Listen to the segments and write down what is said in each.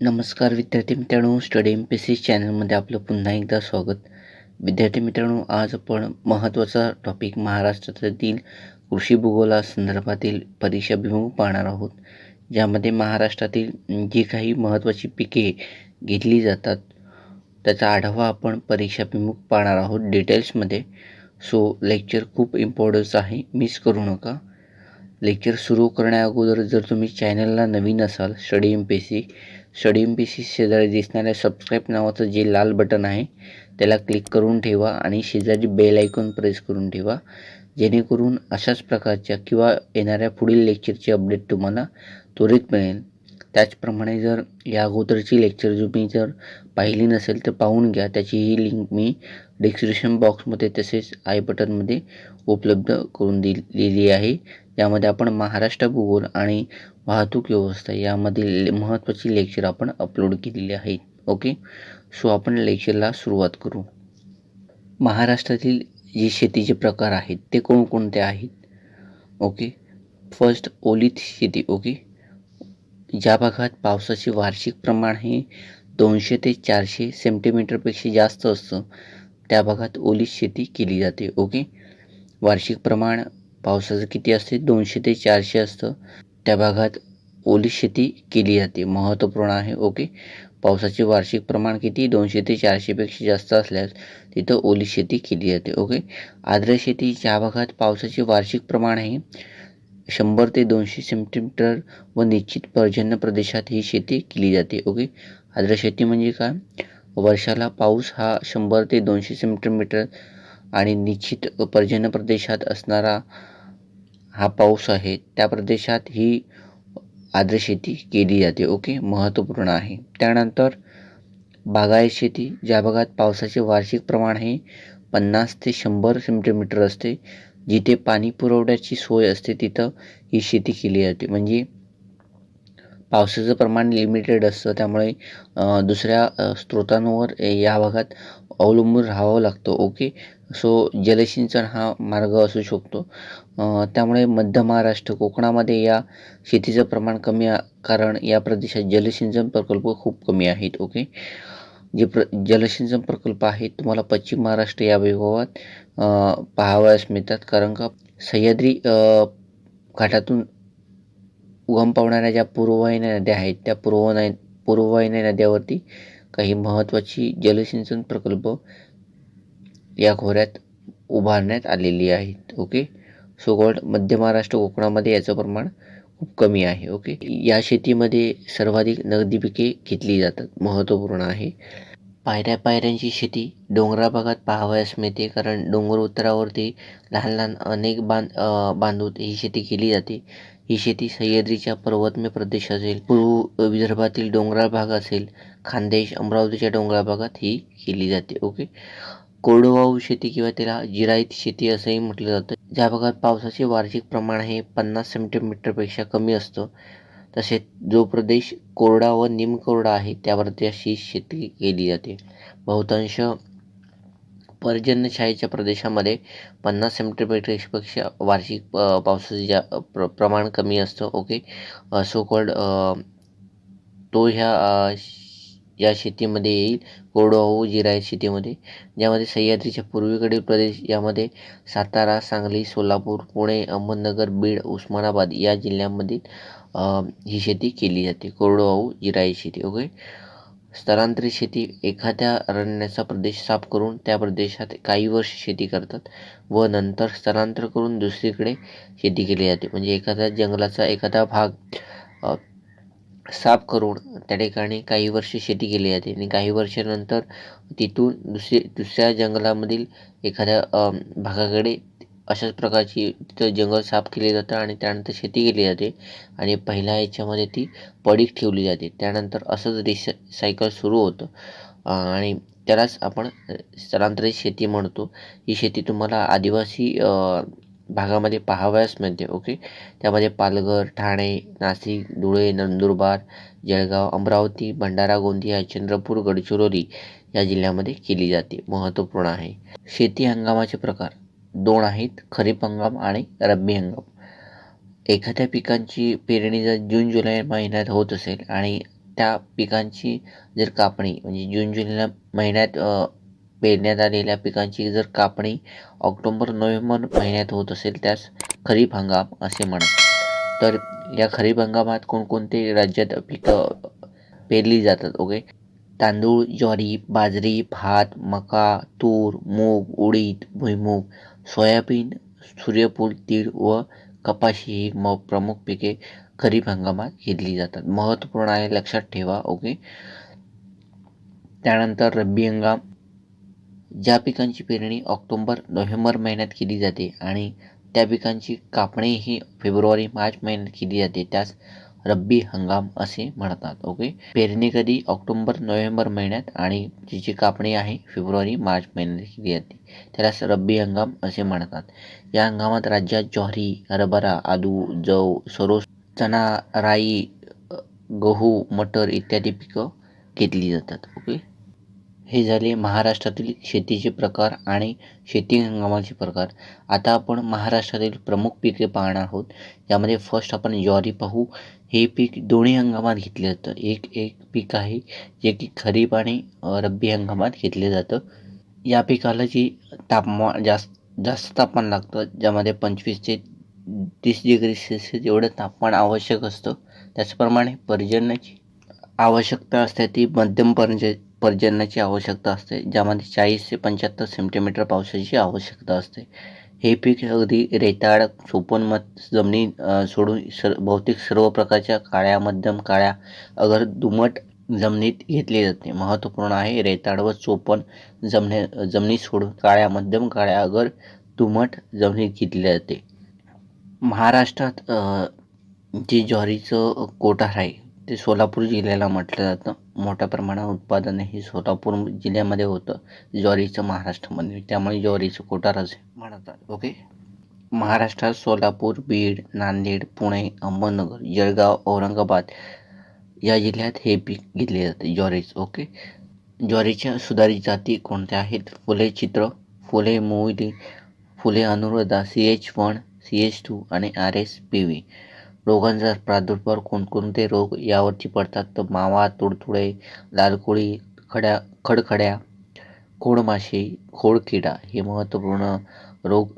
नमस्कार विद्यार्थी मित्रांनो, स्टडी एम पी सी चॅनलमध्ये आपलं पुन्हा एकदा स्वागत. विद्यार्थी मित्रांनो, आज आपण महत्त्वाचा टॉपिक महाराष्ट्रातील कृषी भूगोलासंदर्भातील परीक्षाभिमुख पाहणार आहोत, ज्यामध्ये महाराष्ट्रातील जी काही महत्त्वाची पिके घेतली जातात त्याचा आढावा आपण परीक्षाभिमुख पाहणार आहोत डिटेल्समध्ये. सो लेक्चर खूप इम्पॉर्टन्स आहे, मिस करू नका. लेक्चर सुरू करण्याअगोदर जर तुम्ही चॅनलला नवीन असाल स्टडी एम पी सी शेजारी दिसणाऱ्या सबस्क्राईब नावाचं जे लाल बटन आहे त्याला क्लिक करून ठेवा आणि शेजारी बेल आयकॉन प्रेस करून ठेवा, जेणेकरून अशाच प्रकारच्या किंवा येणाऱ्या पुढील लेक्चरची अपडेट तुम्हाला त्वरित मिळेल. त्याचप्रमाणे जर या अगोदरची लेक्चर तुम्ही जर पाहिली नसेल तर पाहून घ्या. त्याचीही लिंक मी डिस्क्रिप्शन बॉक्समध्ये तसेच आय बटनमध्ये उपलब्ध करून दिलेली आहे. यामध्ये आपण महाराष्ट्र भूगोल आणि वाहतूक व्यवस्था यामधील महत्त्वाची लेक्चर आपण अपलोड केलेली आहेत. ओके, सो आपण लेक्चरला सुरुवात करू. महाराष्ट्रातील जे शेतीचे प्रकार आहेत ते कोणकोणते आहेत? ओके, फर्स्ट ओलित शेती. ओके, ज्या भागात पावसाचे वार्षिक प्रमाण हे 200 ते 400 सेंटीमीटरपेक्षा जास्त असतं त्या भागात ओलित शेती केली जाते. ओके, वार्षिक प्रमाण पावसाचं किती असते? 200 ते 400 असतं, त्या भागात ओलित शेती केली जाते. महत्त्वपूर्ण आहे. ओके, पावसाचे वार्षिक प्रमाण किती? 200 ते 400पेक्षा जास्त असल्यास तिथं ओलित शेती केली जाते. ओके, आर्द्र शेती ज्या भागात पावसाचे वार्षिक प्रमाण आहे 100 ते 200 सेंटीमीटर व निश्चित पर्जन्य प्रदेशात ही शेती केली जाते. ओके, आर्द्र शेती म्हणजे काय? वर्षाला पाऊस हा 100 ते 200 सेंटीमीटर आणि निश्चित पर्जन्य प्रदेशात असणारा हा पाऊस आहे, त्या प्रदेशात ही आर्द्र शेती केली जाते. ओके, महत्त्वपूर्ण आहे. त्यानंतर बागायत शेती ज्या भागात पावसाचे वार्षिक प्रमाण हे 50 ते 100 सेंटीमीटर असते, जिथे पाणी पुरवठ्याची सोय असते तिथं ही शेती केली जाते. म्हणजे पावसाचं प्रमाण लिमिटेड असतं, त्यामुळे दुसऱ्या स्रोतांवर या भागात अवलंबून राहावं लागतं. ओके, सो जलसिंचन हा मार्ग असू शकतो. त्यामुळे मध्य महाराष्ट्र कोकणामध्ये या शेतीचं प्रमाण कमी कारण या प्रदेशात जलसिंचन प्रकल्प खूप कमी आहेत. ओके, जे जलसिंचन प्रकल्प आहेत तुम्हाला पश्चिम महाराष्ट्र या विभागात पाहावयास मिळतात, कारण का सह्याद्री घाटातून उगम पावणाऱ्या ज्या पूर्ववाहिन्या नद्या आहेत त्या पूर्ववाहिन्या नद्यावरती काही महत्त्वाची जलसिंचन प्रकल्प या खोऱ्यात उभारण्यात आलेली आहेत. ओके, सो मध्य महाराष्ट्र कोकणामध्ये याचं प्रमाण खूप कमी आहे. ओके, या शेतीमध्ये सर्वाधिक नगदी पिके घेतली जातात. महत्त्वपूर्ण आहे. पायऱ्यांची शेती डोंगराळ भागात पाहावयास मिळते, कारण डोंगर उतारावरती लहान लहान अनेक बांधून ही शेती केली जाते. ही शेती सह्याद्रीच्या पर्वतमय प्रदेश असेल, पूर्व विदर्भातील डोंगराळ भाग असेल, खानदेश अमरावतीच्या डोंगराळ भागात ही केली जाते. ओके, कोरडवाहू शेती किंवा त्याला जिरायत शेती असंही म्हटलं जातं, ज्या भागात पावसाचे वार्षिक प्रमाण हे 50 सेंटीमीटरपेक्षा कमी असतं. तसेच जो प्रदेश कोरडा व निमकोरडा आहे त्या प्रदेशात शेती केली जाते. बहुतांश पर्जन्यछायेच्या प्रदेशामध्ये 50 सेंटीमीटरपेक्षा वार्षिक पावसाचे प्रमाण कमी असतं. ओके, सो कॉल्ड तो या शेतीमध्ये येईल कोरडवाहू जिरायत शेतीमध्ये, ज्यामध्ये सह्याद्रीच्या पूर्वेकडील प्रदेश यामध्ये सातारा, सांगली, सोलापूर, पुणे, अहमदनगर, बीड, उस्मानाबाद या जिल्ह्यांमधील ही शेती केली जाते. कोरडवाहू जिरायत शेती. ओके, स्थलांतरित शेती एखाद्या अरण्याचा प्रदेश साफ करून त्या प्रदेशात काही वर्ष शेती करतात व नंतर स्थलांतर करून दुसरीकडे शेती केली जाते. म्हणजे एखाद्या जंगलाचा एखादा भाग साफ करून त्या ठिकाणी काही वर्ष शेती केली जाते आणि काही वर्षानंतर तिथून दुसऱ्या जंगलामधील एखाद्या भागाकडे अशाच प्रकारची तिथं जंगल साफ केले जातं आणि त्यानंतर शेती केली जाते आणि पहिल्या याच्यामध्ये ती पडीक ठेवली जाते. त्यानंतर असंच सायकल सुरू होतं आणि त्यालाच आपण स्थलांतरित शेती म्हणतो. ही शेती तुम्हाला आदिवासी भागामध्ये पाहावयास मिळते. ओके, त्यामध्ये पालघर, ठाणे, नाशिक, धुळे, नंदुरबार, जळगाव, अमरावती, भंडारा, गोंदिया, चंद्रपूर, गडचिरोली या जिल्ह्यामध्ये केली जाते. महत्त्वपूर्ण आहे. शेती हंगामाचे प्रकार 2 आहेत, खरीप हंगाम आणि रब्बी हंगाम. एखाद्या पिकांची पेरणी जर जून जुलै महिन्यात होत असेल आणि त्या पिकांची जर कापणी म्हणजे जून जुलै महिन्यात पेरण्यात आलेल्या पिकांची जर कापणी ऑक्टोबर नोव्हेंबर महिन्यात होत असेल त्यास खरीप हंगाम असे म्हणतात. तर या खरीप हंगामात कोणकोणते राज्यात पिकं पेरली जातात? ओके, तांदूळ, ज्वारी, बाजरी, भात, मका, तूर, मूग, उडीद, भुईमूग, सोयाबीन, सूर्यफूल, तीळ व कपाशी ही प्रमुख पिके खरीप हंगामात घेतली जातात. महत्त्वपूर्ण आहे, लक्षात ठेवा. ओके, त्यानंतर रब्बी हंगाम. ज्या पिकांची पेरणी ऑक्टोबर नोव्हेंबर महिन्यात केली जाते आणि त्या पिकांची कापणी ही फेब्रुवारी मार्च महिन्यात केली जाते त्यास रब्बी हंगाम असे म्हणतात. ओके, पेरणी कधी ऑक्टोबर नोव्हेंबर महिन्यात आणि जिची कापणी आहे फेब्रुवारी मार्च महिन्यात केली जाते त्यालाच रब्बी हंगाम असे म्हणतात. या हंगामात राज्यात ज्वारी, हरभरा, आलू, जव, सरोस, चणा, राई, गहू, मटर इत्यादी पिकं घेतली जातात. ओके, हे झाले महाराष्ट्रातील शेतीचे प्रकार आणि शेती हंगामाचे प्रकार. आता आपण महाराष्ट्रातील प्रमुख पिके पाहणार आहोत. यामध्ये फर्स्ट आपण ज्वारी पाहू. हे पीक दोन्ही हंगामात घेतले जातं. एक पीक आहे जे की खरीप आणि रब्बी हंगामात घेतले जातं. या पिकाला जी तापमान जास्त तापमान लागतं, ज्यामध्ये 25 ते 30 डिग्री सेल्सिअस एवढं तापमान आवश्यक असतं. त्याचप्रमाणे पर्जन्याची आवश्यकता असते ती मध्यम पर्जन्याची आवश्यकता असते, ज्यामध्ये 40 ते 75 सेंटीमीटर पावसाची आवश्यकता असते. हे पीक अगदी रेताळ चोपण जमिनी सोडून बहुतेक सर्व प्रकारच्या काळ्या, मध्यम काळ्या, अगर दुमट जमिनीत घेतले जाते. महत्त्वपूर्ण आहे, रेताळ व चोपण जमिनी सोडून काळ्या, मध्यम काळ्या, अगर दुमट जमिनीत घेतले जाते. महाराष्ट्रात जे ज्वारीचं कोठार आहे ते सोलापूर जिल्ह्याला म्हटलं जातं. मोठ्या प्रमाणात उत्पादन हे सोलापूर जिल्ह्यामध्ये होतं ज्वारीचं महाराष्ट्रामध्ये, त्यामुळे ज्वारीचं कोठार असे म्हणतात. ओके, महाराष्ट्रात सोलापूर, बीड, नांदेड, पुणे, अहमदनगर, जळगाव, औरंगाबाद या जिल्ह्यात हे पीक घेतले जाते ज्वारीचं. ओके, ज्वारीच्या सुधारित जाती कोणत्या आहेत? फुले चित्र, फुले मोहिनी, फुले अनुराधा, CH1, CH2 आणि RSPV. रोगांचा प्रादुर्भाव कोणकोणते रोग यावरती पडतात? तर मावा, तुडतुडे, लालकोळी, खडखड्या, खोडमाशी, खोडकिडा हे महत्त्वपूर्ण रोग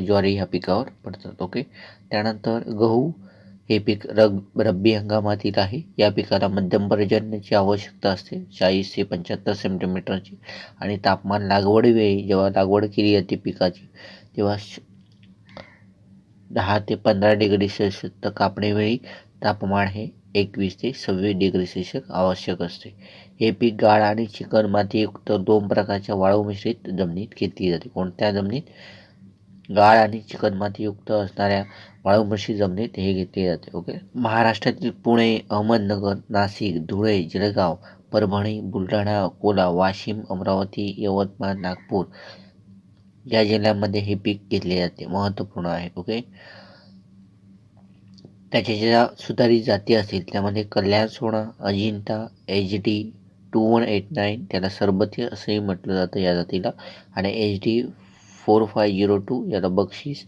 ज्वारी ह्या पिकावर पडतात. ओके, त्यानंतर गहू. हे पीक रब्बी हंगामातील आहे. या पिकाला मध्यम पर्जन्याची आवश्यकता असते, 40 ते 75 सेंटीमीटरची, आणि तापमान लागवडीवेळी जेव्हा लागवड केली जाते पिकाची तेव्हा 10 ते 15 डिग्री सेल्सिअस, तर कापणीवेळी तापमान हे 21 ते 26 डिग्री सेल्सिअस आवश्यक असते. हे पीक गाळ आणि चिकण मातीयुक्त 2 प्रकारच्या वाळू मिश्रित जमिनीत घेतली जाते. कोणत्या जमिनीत? गाळ आणि चिकण मातीयुक्त असणाऱ्या वाळू मिश्रित जमिनीत हे घेतले जाते. ओके, महाराष्ट्रातील पुणे, अहमदनगर, नाशिक, धुळे, जळगाव, परभणी, बुलढाणा, अकोला, वाशिम, अमरावती, यवतमाळ, नागपूर या जिल्ह्यांमध्ये हे पीक घेतले जाते. महत्त्वपूर्ण आहे. ओके, त्याच्या ज्या सुधारित जाती असतील त्यामध्ये कल्याण सोना, अजिंठा, HD 2189 त्याला सरबती असंही म्हटलं जातं या जातीला, आणि HD 4502 याला बक्षीस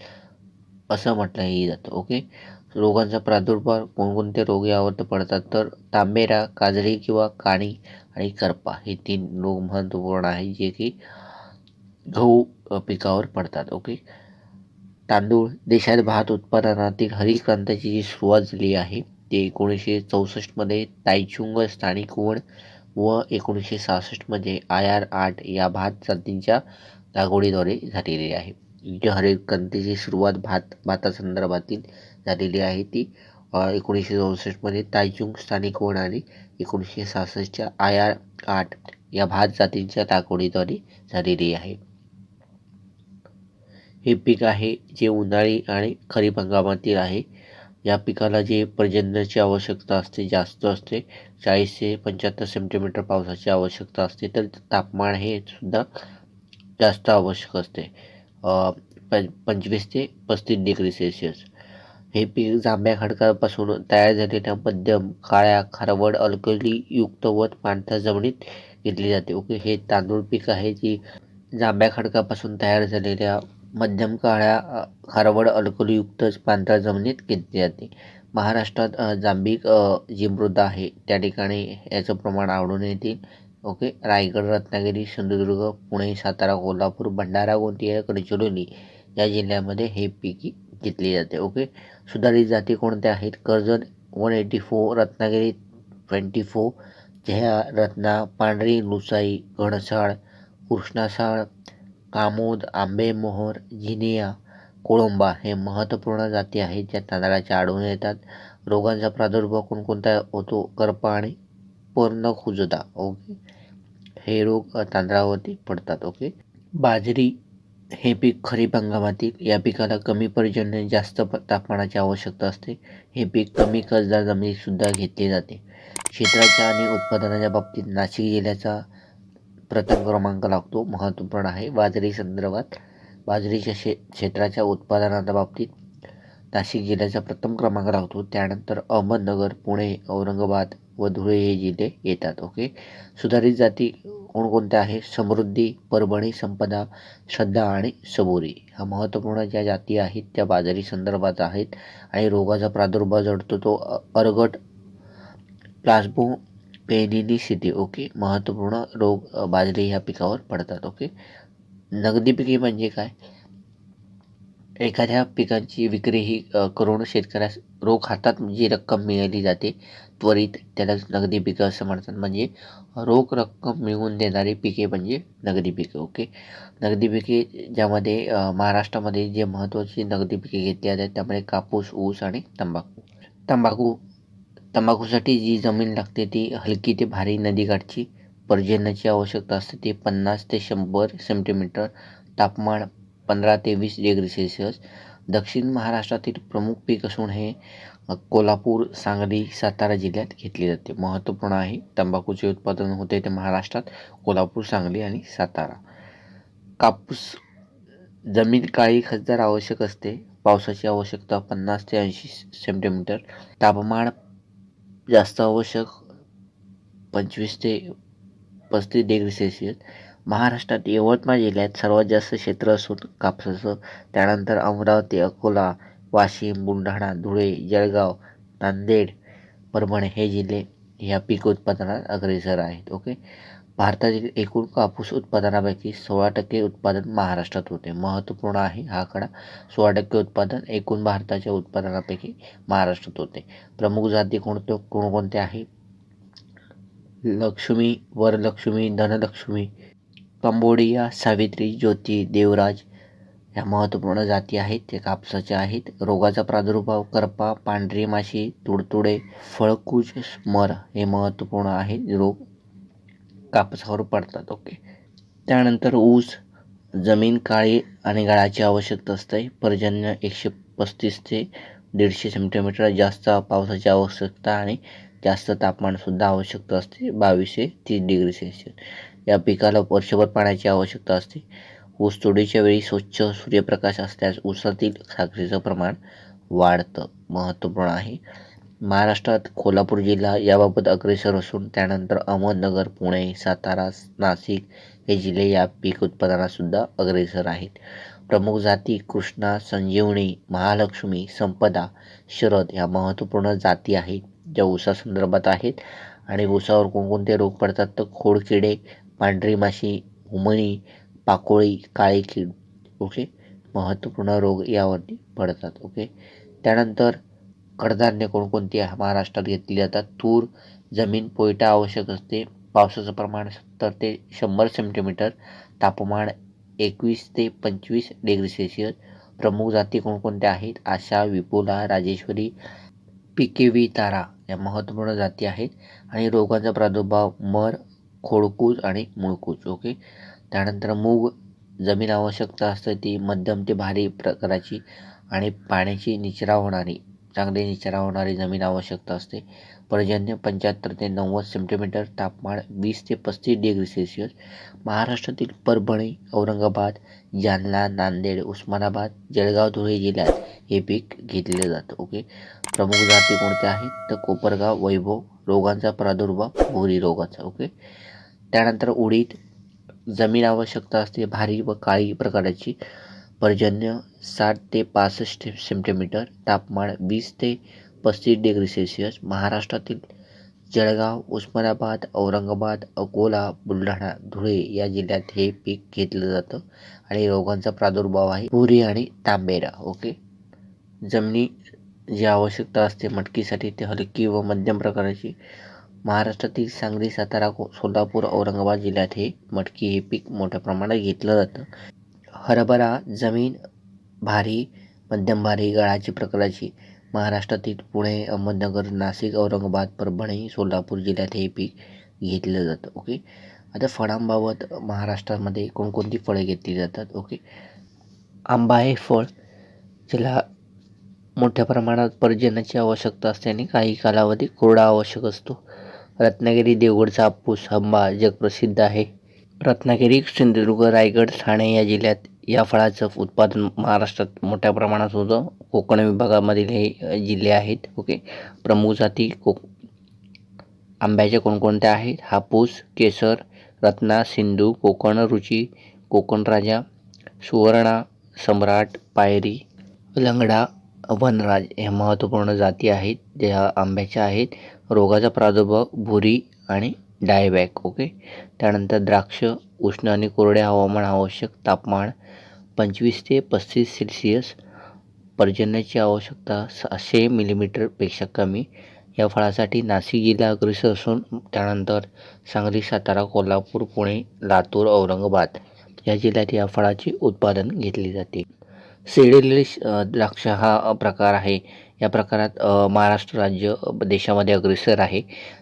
असं म्हटलंही जातं. ओके, रोगांचा प्रादुर्भाव कोणकोणते रोग यावर पडतात? तर तांबेरा, काजळी किंवा काणी आणि करपा हे 3 रोग महत्त्वपूर्ण आहे जे की गहू पिकावर पडतात. ओके, तांदूळ. देशात भात उत्पादनातील हरित क्रांतीची जी सुरुवात झाली आहे ती 1964मध्ये तायचुंग स्थानिक वड व 1966मध्ये IR8 या भात जातींच्या लागवडीद्वारे झालेली आहे. जी हरित क्रांतीची सुरुवात भातासंदर्भातील झालेली आहे ती 1964मध्ये तायचुंग स्थानिक वड आणि 1966च्या IR8 या भात जातींच्या लागवडीद्वारे झालेली आहे. हे पीक आहे जे उन्हाळी आणि खरीप हंगामातील आहे. या पिकाला जे पर्जन्याची आवश्यकता असते जास्त असते, 40 ते 75 सेंटीमीटर पावसाची आवश्यकता असते, तर तापमान हे सुद्धा जास्त आवश्यक असते, 25 ते 35 डिग्री सेल्सिअस. हे पीक जांभ्या खडकापासून तयार झालेल्या मध्यम काळ्या, खारवड, अल्कली युक्त व पाणथळ जमिनीत घेतले जाते. ओके, हे तांदूळ पीक आहे जी जांभ्या खडकापासून तयार झालेल्या मध्यम काळ्या खारवड अल्कलीयुक्त पांढऱ्या जमिनीत घेतली जाते. महाराष्ट्रात जांबिक जी मृदा आहे त्या ठिकाणी याचं प्रमाण आढळून येते. ओके. रायगड, रत्नागिरी, सिंधुदुर्ग, पुणे, सातारा, कोल्हापूर, भंडारा, गोंदिया, गडचिरोली या जिल्ह्यामध्ये हे पीक घेतले जाते. ओके. सुधारित जाती कोणत्या आहेत? कर्जत 184, रत्नागिरी 24, जया, रत्ना, पांढरी लुसाई, घनसाळ, कृष्णासाळ, कामोद, आंबेमोहोर, जिनिया, कोळंबा हे महत्त्वपूर्ण जाती आहेत ज्या तांदळाच्या आढळून येतात. रोगांचा प्रादुर्भाव कोणकोणता होतो? करपा आणि पर्णकुजता. ओके. हे रोग तांदळावरती पडतात. ओके. बाजरी हे पीक खरीप हंगामातील. या पिकाला कमी पर्जन्य, जास्त तापमानाची आवश्यकता असते. हे पीक कमी कसदार जमिनीत सुद्धा घेतले जाते. क्षेत्राच्या आणि उत्पादनाच्या बाबतीत नाशिक जिल्ह्याचा प्रथम क्रमांक लागतो. महत्त्वपूर्ण आहे बाजरी संदर्भात. बाजरीच्या क्षेत्राच्या उत्पादनाच्या बाबतीत नाशिक जिल्ह्याचा प्रथम क्रमांक लागतो. त्यानंतर अहमदनगर, पुणे, औरंगाबाद व धुळे हे जिल्हे येतात. ओके. सुधारित जाती कोणकोणत्या आहेत? समृद्धी, परभणी, संपदा, श्रद्धा आणि सबुरी ह्या महत्त्वपूर्ण ज्या जाती आहेत त्या बाजरी संदर्भात आहेत. आणि रोगाचा प्रादुर्भाव जडतो तो अर्गट प्लाझ्मोपेनिसिटी. ओके. महत्त्वपूर्ण रोग बाजरी ह्या पिकावर पडतात. ओके. नगदी पिके म्हणजे काय? एखाद्या पिकांची विक्री ही करून शेतकऱ्यास रोख हातात जी रक्कम मिळाली जाते त्वरित त्याला नगदी पिकं असं म्हणतात. म्हणजे रोख रक्कम मिळवून देणारी पिके म्हणजे नगदी पिके. ओके. नगदी पिके ज्यामध्ये महाराष्ट्रामध्ये जे महत्त्वाची नगदी पिके घेतली जातात त्यामध्ये कापूस, ऊस आणि तंबाखू. तंबाखूसाठी जी जमीन लागते ती हलकी ते भारी नदीकाठची. पर्जन्याची आवश्यकता असते ती 50 ते 100 सेंटीमीटर. तापमान 15 ते 20 डिग्री सेल्सिअस. दक्षिण महाराष्ट्रातील प्रमुख पीक असून हे कोल्हापूर, सांगली, सातारा जिल्ह्यात घेतले जाते. महत्त्वपूर्ण आहे. तंबाखूचे उत्पादन होते ते महाराष्ट्रात कोल्हापूर, सांगली आणि सातारा. कापूस जमीन काळी खचदार आवश्यक असते. पावसाची आवश्यकता 50 ते 80 सेंटीमीटर. तापमान जास्त आवश्यक 25 ते 35 डिग्री सेल्सिअस. महाराष्ट्रात यवतमाळ जिल्ह्यात सर्वात जास्त क्षेत्र असून कापसाचं. त्यानंतर अमरावती, अकोला, वाशिम, बुलढाणा, धुळे, जळगाव, नांदेड, परभणी हे जिल्हे ह्या पीक उत्पादनात अग्रेसर आहेत. ओके. भारतातील एकूण कापूस उत्पादनापैकी 16% उत्पादन महाराष्ट्रात होते. महत्त्वपूर्ण आहे हा आकडा. 16% उत्पादन एकूण भारताच्या उत्पादनापैकी महाराष्ट्रात होते. प्रमुख जाती कोणकोणत्या आहेत? लक्ष्मी, वरलक्ष्मी, धनलक्ष्मी, कंबोडिया, सावित्री, ज्योती, देवराज ह्या महत्त्वपूर्ण जाती आहेत. ते कापसाच्या आहेत. रोगाचा प्रादुर्भाव करपा, पांढरी माशी, तुडतुडे, फळकूज, मर हे महत्त्वपूर्ण आहेत. रोग कापसावर पडतात. ओके. त्यानंतर ऊस. जमीन काळी आणि गाळाची आवश्यकता असते. पर्जन्य 135 ते 150 सेंटीमीटर. जास्त पावसाची आवश्यकता आणि जास्त तापमानसुद्धा आवश्यकता असते 22 ते 30 डिग्री सेल्सिअस. या पिकाला वर्षभर पाण्याची आवश्यकता असते. ऊस तोडीच्या वेळी स्वच्छ सूर्यप्रकाश असल्यास ऊसातील साखरेचं प्रमाण वाढतं. महत्त्वपूर्ण आहे. महाराष्ट्रात कोल्हापूर जिल्हा याबाबत अग्रेसर असून त्यानंतर अहमदनगर, पुणे, सातारा, नाशिक हे जिल्हे या पीक उत्पादनातसुद्धा अग्रेसर आहेत. प्रमुख जाती कृष्णा, संजीवनी, महालक्ष्मी, संपदा, शरद ह्या महत्त्वपूर्ण जाती आहेत ज्या ऊसासंदर्भात आहेत. आणि ऊसावर कोणकोणते रोग पडतात तर खोडकिडे, पांढरी माशी, उमणी, पाकोळी, काळी कीड. ओके. महत्त्वपूर्ण रोग यावरती पडतात. ओके. त्यानंतर कडधान्य कोणकोणती महाराष्ट्रात घेतली जातात? तूर. जमीन पोयटा आवश्यक असते. पावसाचं प्रमाण 70 ते 100 सेंटीमीटर. तापमान 21 ते 25 डिग्री सेल्सिअस. प्रमुख जाती कोणकोणत्या आहेत? आशा, विपुला, राजेश्वरी, पिकेवी, तारा या महत्त्वपूर्ण जाती आहेत. आणि रोगांचा प्रादुर्भाव मर, खोडकूज आणि मुळकूज. ओके. त्यानंतर मूग. जमीन आवश्यकता असते ती मध्यम ते भारी प्रकाराची आणि पाण्याची चांगली निचरा होणारी जमीन आवश्यकता असते. पर्जन्य 75 ते 90 सेंटीमीटर. तापमान 20 ते 35 डिग्री सेल्सिअस. महाराष्ट्रातील परभणी, औरंगाबाद, जालना, नांदेड, उस्मानाबाद, जळगाव, धुळे जिल्ह्यात हे पीक घेतले जातं. ओके. प्रमुख जाती कोणत्या आहेत तर कोपरगाव, वैभव. रोगांचा प्रादुर्भाव भोरी रोगाचा. ओके. त्यानंतर उडीद. जमीन आवश्यकता असते भारी व काळी प्रकाराची. पर्जन्य 60 ते 65 सेंटीमीटर, तापमान 20 ते 35 डिग्री सेल्सिअस. महाराष्ट्रातील जळगाव, उस्मानाबाद, औरंगाबाद, अकोला, बुलढाणा, धुळे या जिल्ह्यात हे पीक घेतलं जातं आणि रोगांचा प्रादुर्भाव आहे पुरी आणि तांबेरा. ओके. जमिनी जी आवश्यकता असते मटकीसाठी ते हलकी व मध्यम प्रकारची. महाराष्ट्रातील सांगली, सातारा, सोलापूर, औरंगाबाद जिल्ह्यात हे मटकी हे पीक मोठ्या प्रमाणात घेतलं जातं. हरभरा जमीन भारी, मध्यम भारी, गळाची प्रकारची. महाराष्ट्रातील पुणे, अहमदनगर, नाशिक, औरंगाबाद, परभणी, सोलापूर जिल्ह्यात हे पीक घेतलं जातं. ओके. आता फळांबाबत महाराष्ट्रामध्ये कोणकोणती फळे घेतली जातात. ओके. आंबा हे फळ ज्याला मोठ्या प्रमाणात पर्जन्याची आवश्यकता असते आणि काही कालावधी कोरडा आवश्यक असतो. रत्नागिरी, देवगडचा हापूस आंबा जगप्रसिद्ध आहे. रत्नागिरी, सिंधुदुर्ग, रायगड, ठाणे या जिल्ह्यात या फळाचं उत्पादन महाराष्ट्रात मोठ्या प्रमाणात होतं. कोकण विभागामधील हे जिल्हे आहेत. ओके. प्रमुख जाती आंब्याच्या कोणकोणत्या आहेत. हापूस, केसर, रत्ना, सिंधू, कोकण रुची, कोकण राजा, सुवर्णा, सम्राट, पायरी, लंगडा, वनराज ह्या महत्त्वपूर्ण जाती आहेत ज्या आंब्याच्या आहेत. रोगाचा प्रादुर्भाव भुरी आणि डायबॅक. ओके. त्यानंतर द्राक्ष उष्ण आणि कोरडे हवामान आवश्यक, तापमान 25 ते 35 सेल्सिअस, पर्जन्याची आवश्यकता 600 मिलीमीटरपेक्षा कमी. या फळासाठी नाशिक जिल्हा अग्रेसर असून त्यानंतर सांगली, सातारा, कोल्हापूर, पुणे, लातूर, औरंगाबाद या जिल्ह्यात या फळाचे उत्पादन घेतले जाते. सेडेलेस द्राक्ष हा प्रकार आहे. या प्रकारात महाराष्ट्र राज्य देशामध्ये अग्रेसर आहे.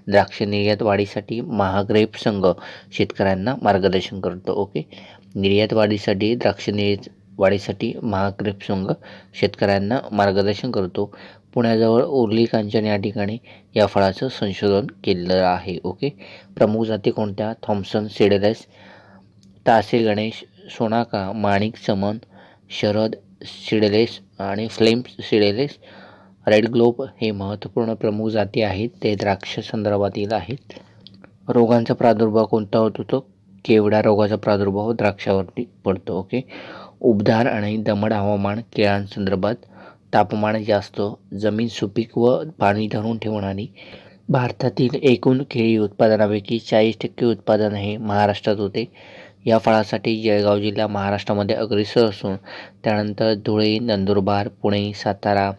द्राक्ष निर्यात वाढीसाठी महाग्रेप संघ शेतकऱ्यांना मार्गदर्शन करतो. ओके. निर्यात वाढीसाठी द्राक्ष निर्यात वाढीसाठी महाग्रेप संघ शेतकऱ्यांना मार्गदर्शन करतो. पुण्याजवळ उर्ली कांचन या ठिकाणी या फळाचं संशोधन केलेलं आहे. ओके. प्रमुख जाती कोणत्या. थॉम्सन, सेडेलेस, तासे गणेश, सोनाका, माणिक, चमन, शरद, सिडेलेस आणि फ्लेम्स सिडेलेस. रेड ग्लोब हे महत्त्वपूर्ण प्रमुख जाती आहेत. ते द्राक्ष संदर्भातील आहेत. रोगांचा प्रादुर्भाव कोणता होतो. तो केवडा रोगाचा प्रादुर्भाव द्राक्षावरती पडतो. ओके. उबदार आणि दमट हवामान केळांसंदर्भात. तापमान जास्त, जमीन सुपीक व पाणी धरून ठेवणारी. भारतातील एकूण केळी उत्पादनापैकी 40% उत्पादन हे महाराष्ट्रात होते. या फळासाठी जळगाव जिल्हा महाराष्ट्रामध्ये अग्रेसर असून त्यानंतर धुळे, नंदुरबार, पुणे, सातारा,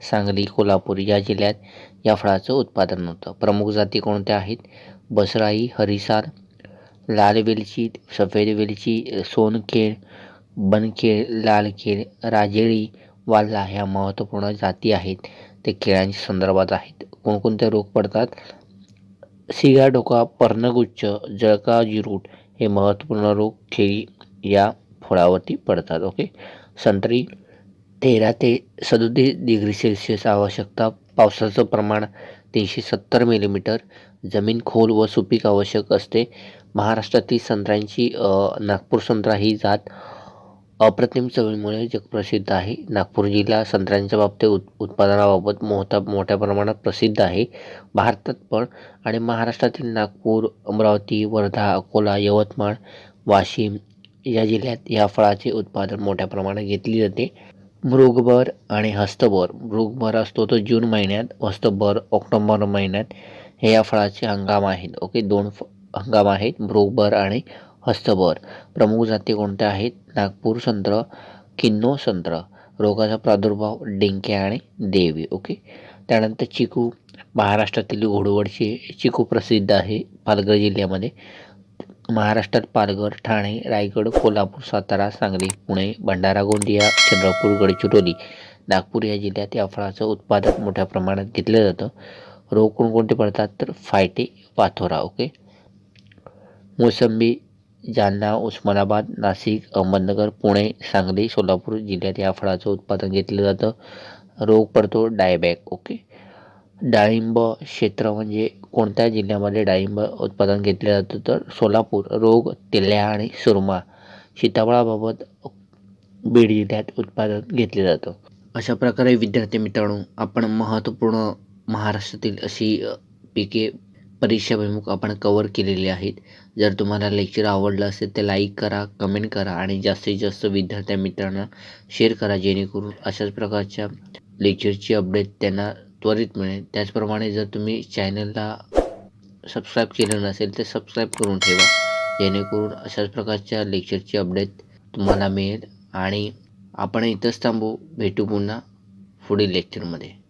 सांगली, कोल्हापूर या जिल्ह्यात या फळाचं उत्पादन होतं. प्रमुख जाती कोणत्या आहेत. बसराई, हरिसाल, लाल वेलची, सफेद वेलची, सोनखेड, बनखेड, लालखेड, राजेळी, वाल्ला ह्या महत्त्वपूर्ण जाती आहेत. ते केळ्यांच्या संदर्भात आहेत. कोणकोणते रोग पडतात. सिगाटोका, पर्णगुच्छ, जळका, जिरूट हे महत्त्वपूर्ण रोग केळी या फळावरती पडतात. ओके. संत्री 13 ते 37 डिग्री सेल्सिअस आवश्यकता, पावसाचं प्रमाण 370 मिलीमीटर, जमीन खोल व सुपीक आवश्यक असते. महाराष्ट्रातील संत्र्यांची नागपूर संत्रा ही जात अप्रतिम चवीमुळे जगप्रसिद्ध आहे. नागपूर जिल्हा संत्र्यांच्या बाबतीत उत्पादनाबाबत मोठ्या प्रमाणात प्रसिद्ध आहे भारतात पण. आणि महाराष्ट्रातील नागपूर, अमरावती, वर्धा, अकोला, यवतमाळ, वाशिम या जिल्ह्यात या फळाचे उत्पादन मोठ्या प्रमाणात घेतले जाते. मृगभर आणि हस्तभर. मृगभर असतो तो जून महिन्यात, हस्तभर ऑक्टोबर महिन्यात. हे या फळाचे हंगाम आहेत. ओके. दोन हंगाम आहेत, मृगभर आणि हस्तभर. प्रमुख जाती कोणत्या आहेत. नागपूर संत्र, किन्नो संत्र. रोगाचा प्रादुर्भाव डिंक्या आणि देवी. ओके. त्यानंतर चिकू. महाराष्ट्रातील घोडवडचे चिकू प्रसिद्ध आहे पालघर जिल्ह्यामध्ये. महाराष्ट्रात पालघर, ठाणे, रायगड, कोल्हापूर, सातारा, सांगली, पुणे, भंडारा, गोंदिया, चंद्रपूर, गडचिरोली, नागपूर या जिल्ह्यात या फळाचं उत्पादन मोठ्या प्रमाणात घेतलं जातं. रोग कोणकोणते पडतात तर फायटे, पाथोरा. ओके. मोसंबी. जालना, उस्मानाबाद, नाशिक, अहमदनगर, पुणे, सांगली, सोलापूर जिल्ह्यात या फळाचं उत्पादन घेतलं जातं. रोग पडतो डायबॅक. ओके. डाळिंब क्षेत्र म्हणजे कोणत्या जिल्ह्यामध्ये डाळिंब उत्पादन घेतले जातं तर सोलापूर. रोग तेल्या आणि सुरमा. सीताफळाबाबत बीड जिल्ह्यात उत्पादन घेतले जातं. अशा प्रकारे विद्यार्थी मित्रांनो आपण महत्त्वपूर्ण महाराष्ट्रातील अशी पिके परीक्षाभिमुख आपण कव्हर केलेले आहेत. जर तुम्हाला लेक्चर आवडलं असेल तर लाईक करा, कमेंट करा आणि जास्तीत जास्त विद्यार्थी मित्रांना शेअर करा, जेणेकरून अशाच प्रकारच्या लेक्चरची अपडेट त्यांना त्वरित मिळेल. त्याचप्रमाणे जर तुम्ही चॅनलला सबस्क्राईब केलं नसेल तर सबस्क्राईब करून ठेवा, जेणेकरून अशाच प्रकारच्या लेक्चरची अपडेट तुम्हाला मिळेल. आणि आपण इथंच थांबू, भेटू पुन्हा पुढील लेक्चरमध्ये.